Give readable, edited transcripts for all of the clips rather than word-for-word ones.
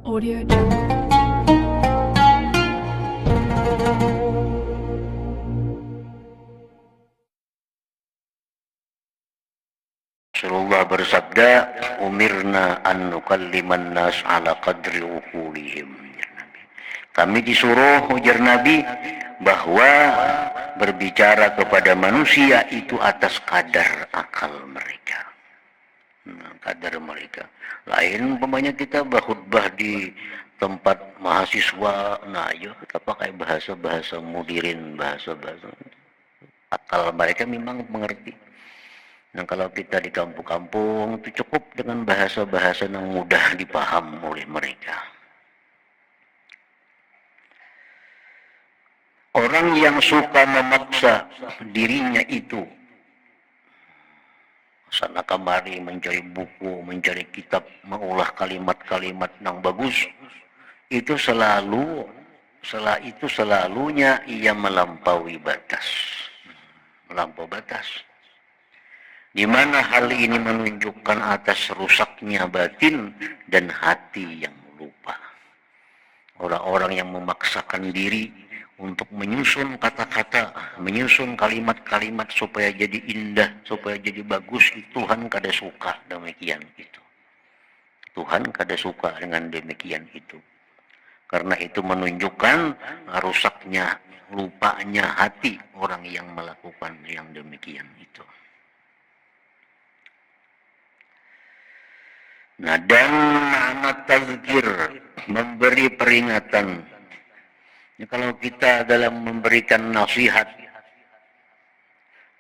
Audio Jungle. Rasulullah bersabda, umirna an nukalliman nas ala qadri uqulihim. Kami disuruh, ujar Nabi, bahwa berbicara kepada manusia itu atas kadar akal mereka. Kadar mereka. Lain umpamanya kita berkhutbah di tempat mahasiswa, nah ya kita pakai bahasa-bahasa mudirin, bahasa-bahasa akal mereka memang mengerti. Nah kalau kita di kampung-kampung itu cukup dengan bahasa-bahasa yang mudah dipaham oleh mereka. Orang yang suka memaksa dirinya itu sana kemari mencari buku, mencari kitab, mengolah kalimat-kalimat yang bagus, itu selalunya ia melampaui batas. Melampaui batas. Di mana hal ini menunjukkan atas rusaknya batin dan hati yang lupa. Orang-orang yang memaksakan diri untuk menyusun kata-kata, menyusun kalimat-kalimat supaya jadi indah, supaya jadi bagus, Tuhan kada suka demikian itu. Tuhan kada suka dengan demikian itu. Karena itu menunjukkan rusaknya, lupanya hati orang yang melakukan yang demikian itu. Nah, dan makna tazkir, memberi peringatan. Ya, kalau kita dalam memberikan nasihat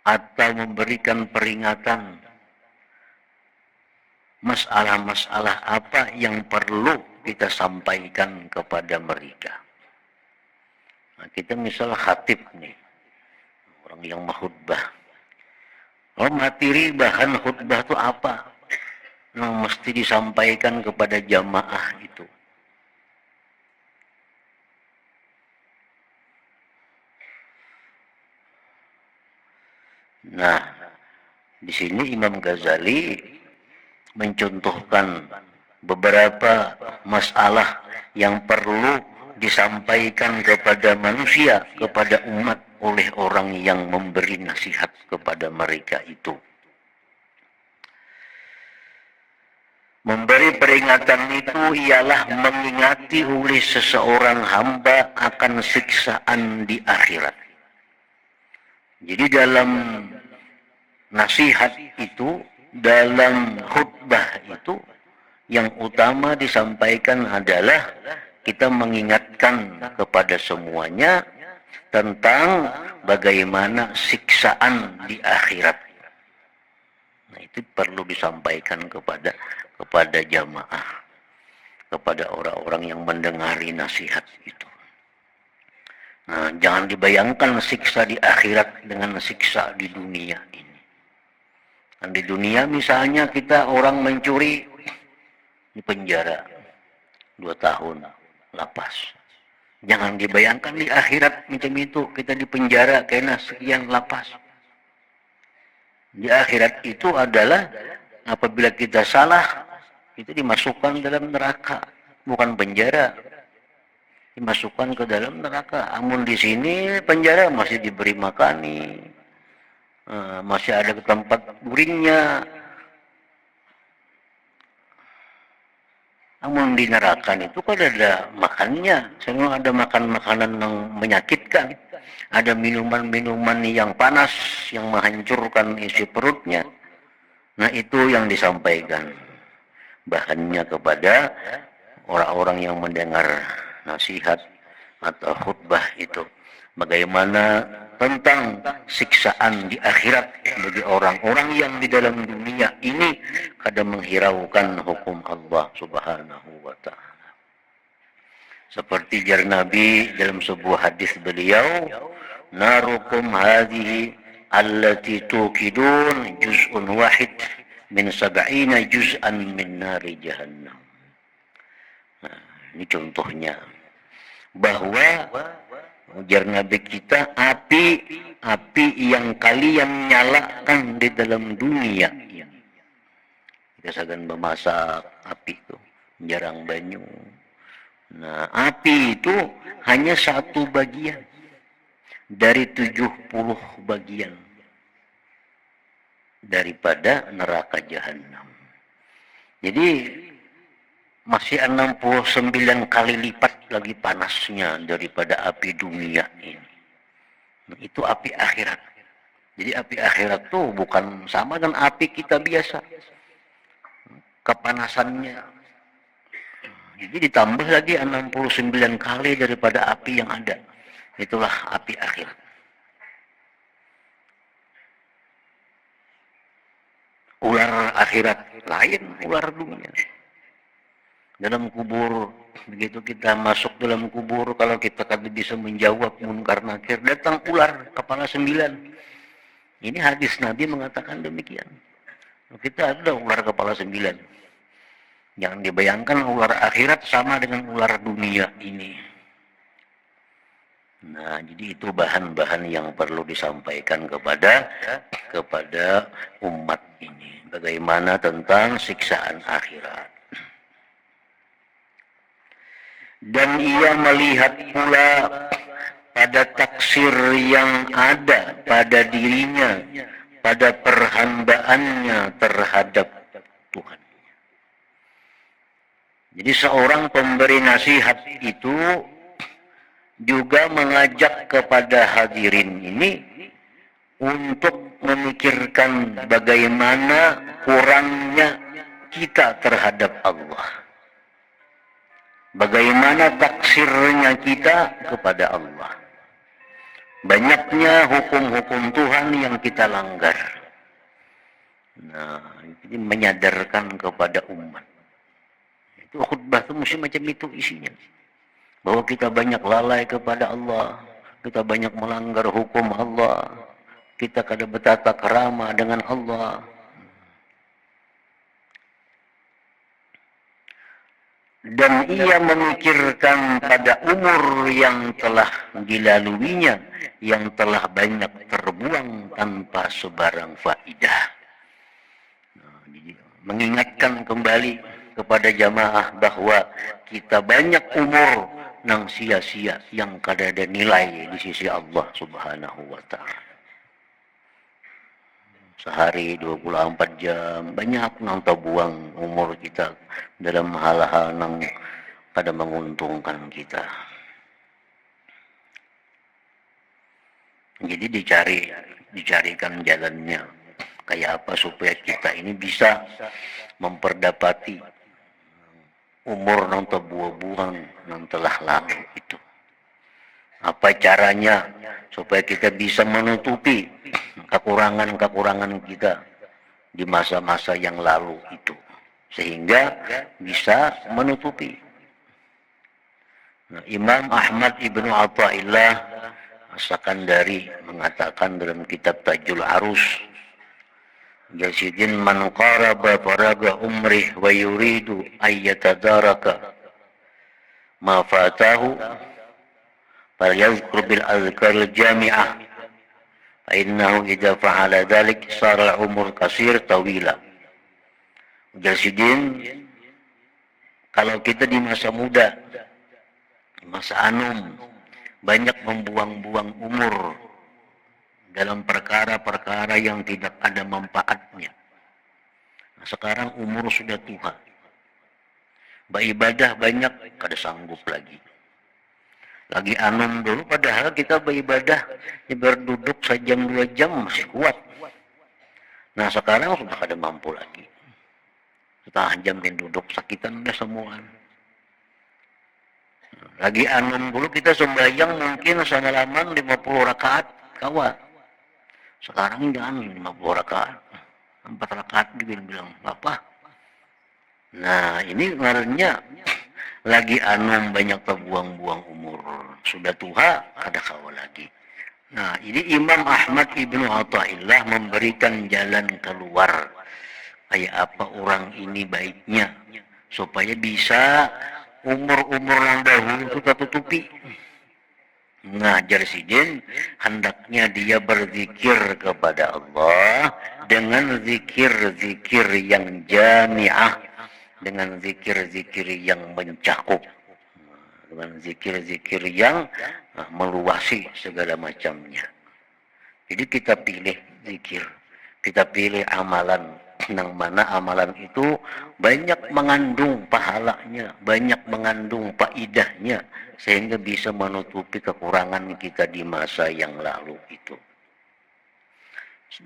atau memberikan peringatan, masalah-masalah apa yang perlu kita sampaikan kepada mereka. Nah, kita misal khatib nih, orang yang khutbah. Oh, materi bahan khutbah itu apa? Yang mesti disampaikan kepada jamaah itu. Nah, di sini Imam Ghazali mencontohkan beberapa masalah yang perlu disampaikan kepada manusia, kepada umat oleh orang yang memberi nasihat kepada mereka itu. Memberi peringatan itu ialah mengingati oleh seseorang hamba akan siksaan di akhirat. Jadi dalam nasihat itu, dalam khutbah itu, yang utama disampaikan adalah kita mengingatkan kepada semuanya tentang bagaimana siksaan di akhirat. Nah, itu perlu disampaikan kepada jamaah, kepada orang-orang yang mendengari nasihat itu. Nah, jangan dibayangkan siksa di akhirat dengan siksa di dunia ini. Dan di dunia misalnya kita orang mencuri di penjara 2 tahun lapas. Jangan dibayangkan di akhirat macam itu, kita di penjara kena sekian lapas. Di akhirat itu adalah apabila kita salah, itu dimasukkan dalam neraka, bukan penjara. Dimasukkan ke dalam neraka. Amun di sini penjara masih diberi makani, masih ada tempat guringnya. Amun di neraka itu kan ada makannya, semua ada makan-makanan yang menyakitkan, ada minuman-minuman yang panas yang menghancurkan isi perutnya. Nah, itu yang disampaikan bahannya kepada orang-orang yang mendengar nasihat atau khutbah itu. Bagaimana tentang siksaan di akhirat bagi orang-orang yang di dalam dunia ini kadang menghiraukan hukum Allah Subhanahu wa ta'ala. Seperti jar Nabi dalam sebuah hadis beliau, narukum hadhihi allati tuqidun juz'un wahid min 70 juz'an min nari jahannam. Nah, ini contohnya bahwa ujar Nabi kita, api yang kalian nyalakan di dalam dunia. Kita sedang memasak api itu, jarang banyu. Nah, api itu hanya satu bagian dari 70 bagian daripada neraka jahanam. Jadi masih 69 kali lipat lagi panasnya daripada api dunia ini. Nah, itu api akhirat. Jadi api akhirat tuh bukan sama dengan api kita biasa. Kepanasannya. Jadi ditambah lagi 69 kali daripada api yang ada. Itulah api akhirat. Ular akhirat lain ular dunia. Dalam kubur, begitu kita masuk dalam kubur, kalau kita kan bisa menjawab munkar nakir, datang ular kepala 9. Ini hadis Nabi mengatakan demikian. Kita ada ular kepala 9. Jangan dibayangkan ular akhirat sama dengan ular dunia ini. Nah, jadi itu bahan-bahan yang perlu disampaikan kepada umat ini. Bagaimana tentang siksaan akhirat. Dan ia melihat pula pada taksir yang ada pada dirinya, pada perhambaannya terhadap Tuhan. Jadi seorang pemberi nasihat itu juga mengajak kepada hadirin ini untuk memikirkan bagaimana kurangnya kita terhadap Allah. Bagaimana taksirnya kita kepada Allah. Banyaknya hukum-hukum Tuhan yang kita langgar. Nah, ini menyadarkan kepada umat. Itu khutbah itu mesti macam itu isinya. Bahwa kita banyak lalai kepada Allah. Kita banyak melanggar hukum Allah. Kita kada bertata kerama dengan Allah. Dan ia memikirkan pada umur yang telah dilaluinya, yang telah banyak terbuang tanpa sebarang faidah. Nah, mengingatkan kembali kepada jamaah bahwa kita banyak umur nang sia-sia yang kada ada nilai di sisi Allah Subhanahu wa taala. Sehari 24 jam banyak nang terbuang umur kita dalam hal-hal nang kada menguntungkan kita. Jadi dicarikan jalannya kayak apa supaya kita ini bisa memperdapati umur nang terbuang-buang nang telah lalu itu. Apa caranya supaya kita bisa menutupi kekurangan-kekurangan kita di masa-masa yang lalu itu, sehingga bisa menutupi. Nah, Imam Ahmad Ibnu Athaillah As-Sakandari mengatakan dalam kitab Tajul Arus, Jasidin man qaraba faraga umrih wa yuridu ayyatadaraka ma fatahu falyazkur bil azkaril jami'ah fa innahu idza fa'ala dzalik sara umur kasir tawila. Jasidin, kalau kita di masa muda, di masa anum, banyak membuang-buang umur dalam perkara-perkara yang tidak ada manfaatnya. Nah, sekarang umur sudah tua, beribadah banyak kada sanggup lagi. Lagi anum dulu, padahal kita beribadah berduduk sejam 2 jam masih kuat. Nah sekarang sudah kada mampu lagi. Setengah jam duduk sakitan udah semua. Lagi anum dulu kita sembahyang mungkin semalaman 50 rakaat kawa. Sekarang jangan 50 rakaat. 4 rakaat dibilang apa? Nah ini ngarannya lagi anum banyak terbuang-buang umur, sudah tua kada kawa lagi. Nah ini Imam Ahmad Ibnu Athaillah memberikan jalan keluar kayak apa orang ini baiknya supaya bisa umur-umur yang dahulu kita tutupi. Nah Jasidin hendaknya dia berzikir kepada Allah dengan zikir-zikir yang jami'ah, dengan zikir-zikir yang mencakup. dengan zikir-zikir yang meluasi segala macamnya. Jadi kita pilih zikir, kita pilih amalan, yang mana amalan itu banyak mengandung pahalanya, banyak mengandung faidahnya, sehingga bisa menutupi kekurangan kita di masa yang lalu itu.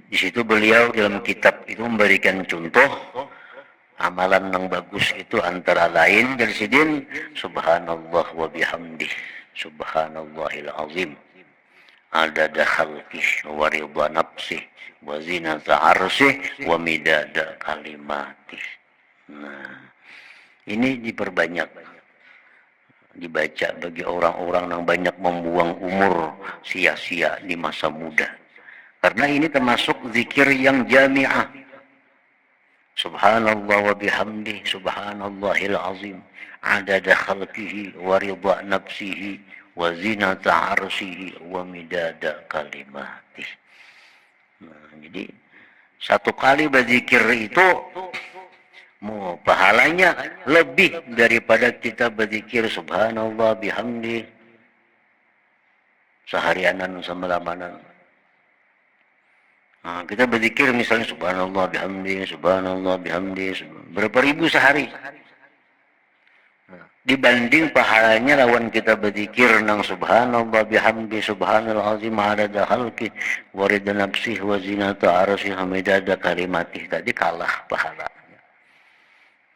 Di situ beliau dalam kitab itu memberikan contoh amalan yang bagus itu antara lain dari sini subhanallah wa bihamdih subhanallahil azim adada khalqih wa ridha nafsih wa zinata arsyih wa midada kalimatih. Nah, ini diperbanyak dibaca bagi orang-orang yang banyak membuang umur sia-sia di masa muda. Karena ini termasuk zikir yang jami'ah. Subhanallah wa bihamdih subhanallahil azim adada khalqihi wa ridha nafsihi wa zinata arsyihi wa midada kalimatih. Nah, jadi satu kali berzikir itu pahalanya lebih daripada kita berzikir subhanallah bihamdih seharianan semalaman. Nah, kita berzikir misalnya subhanallah bihamdi berapa ribu sehari. Nah, dibanding pahalanya lawan kita berzikir nang subhanallah bihamdi subhanal azim adada khalqi wa ridha nafsihi wa zinata arsyih hamidada kalimatih, tadi kalah pahalanya.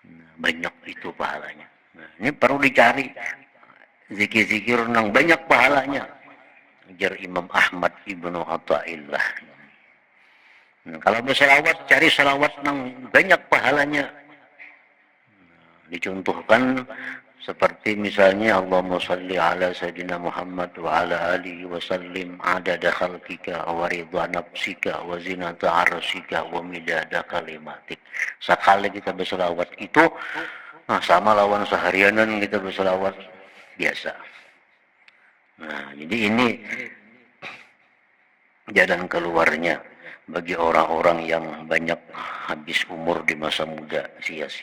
Nah, banyak itu pahalanya. Nah, ini perlu dicari zikir-zikir nang banyak pahalanya. Ajar Imam Ahmad Ibnu Athaillah. Nah, kalau berselawat, cari selawat yang banyak pahalanya. Dicontohkan seperti misalnya Allahumma shalli ala sayyidina Muhammad wa ala alihi wa sallim adada khalqika wa ridha nafsika wa zinata arsyika wa midada kalimatik. Sekali kita berselawat itu sama lawan seharianan kita berselawat biasa. Nah, jadi ini jalan keluarnya bagi orang-orang yang banyak habis umur di masa muda sia-sia.